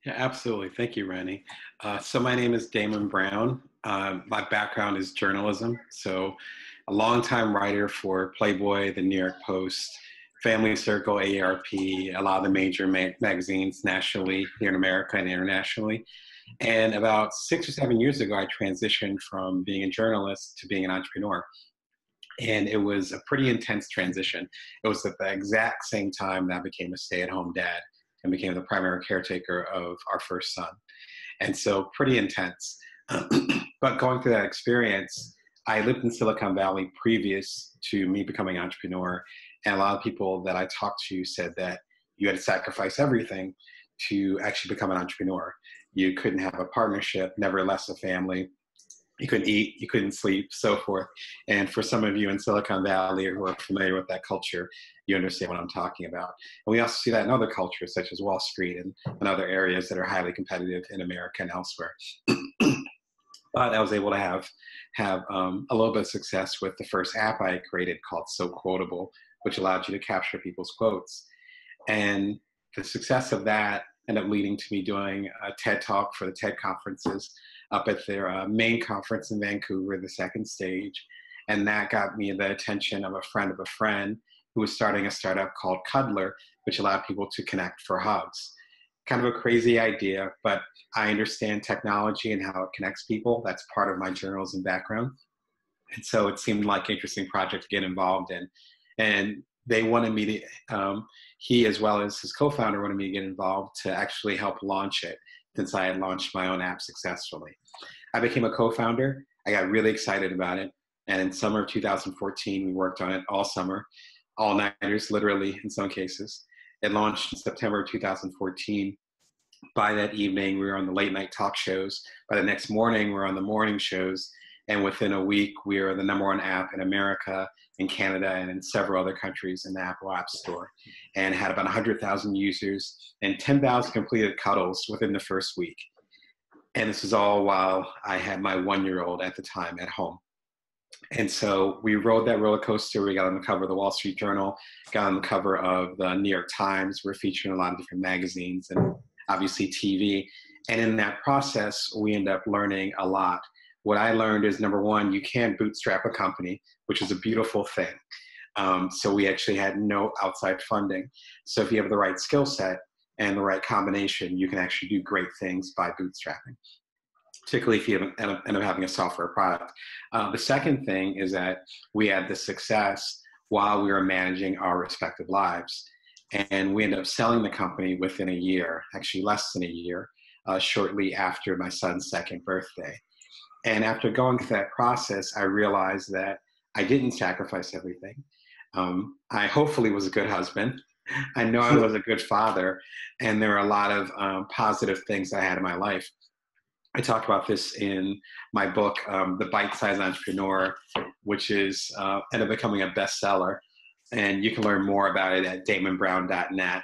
Yeah, absolutely. Thank you, Randy. So my name is Damon Brown. My background is journalism. So a longtime writer for Playboy, the New York Post, Family Circle, AARP, a lot of the major magazines nationally here in America and internationally. And about 6 or 7 years ago, I transitioned from being a journalist to being an entrepreneur. And it was a pretty intense transition. It was at the exact same time that I became a stay-at-home dad and became the primary caretaker of our first son. And so pretty intense. But going through that experience, I lived in Silicon Valley previous to me becoming an entrepreneur. And a lot of people that I talked to said that you had to sacrifice everything to actually become an entrepreneur. You couldn't have a partnership, nevertheless a family. You couldn't eat, you couldn't sleep, so forth. And for some of you in Silicon Valley who are familiar with that culture, you understand what I'm talking about. And we also see that in other cultures, such as Wall Street and other areas that are highly competitive in America and elsewhere. But I was able to have a little bit of success with the first app I created called So Quotable, which allowed you to capture people's quotes. And the success of that ended up leading to me doing a TED Talk for the TED conferences up at their main conference in Vancouver, the second stage. And that got me the attention of a friend who was starting a startup called Cuddler, which allowed people to connect for hugs. Kind of a crazy idea, but I understand technology and how it connects people. That's part of my journalism background. And so it seemed like an interesting project to get involved in. And they wanted me to, he as well as his co-founder wanted me to get involved to actually help launch it, since I had launched my own app successfully. I became a co-founder. I got really excited about it. And in summer of 2014, we worked on it all summer, all-nighters, literally in some cases. It launched in September 2014. By that evening, we were on the late night talk shows. By the next morning, we were on the morning shows. And within a week, we were the #1 app in America, in Canada, and in several other countries in the Apple App Store, and had about 100,000 users and 10,000 completed cuddles within the first week. And this was all while I had my 1-year-old at the time at home. And so we rode that roller coaster. We got on the cover of the Wall Street Journal, got on the cover of the New York Times. We're featured in a lot of different magazines and obviously TV. And in that process, we ended up learning a lot. What I learned is, number one, you can bootstrap a company, which is a beautiful thing. So we actually had no outside funding. So if you have the right skill set and the right combination, you can actually do great things by bootstrapping, particularly if you end up having a software product. The second thing is that we had the success while we were managing our respective lives. And we ended up selling the company within a year, actually less than a year, shortly after my son's second birthday. And after going through that process, I realized that I didn't sacrifice everything. I hopefully was a good husband. I know I was a good father. And there are a lot of positive things I had in my life. I talk about this in my book, The Bite-Sized Entrepreneur, which is ended up becoming a bestseller. And you can learn more about it at damonbrown.net.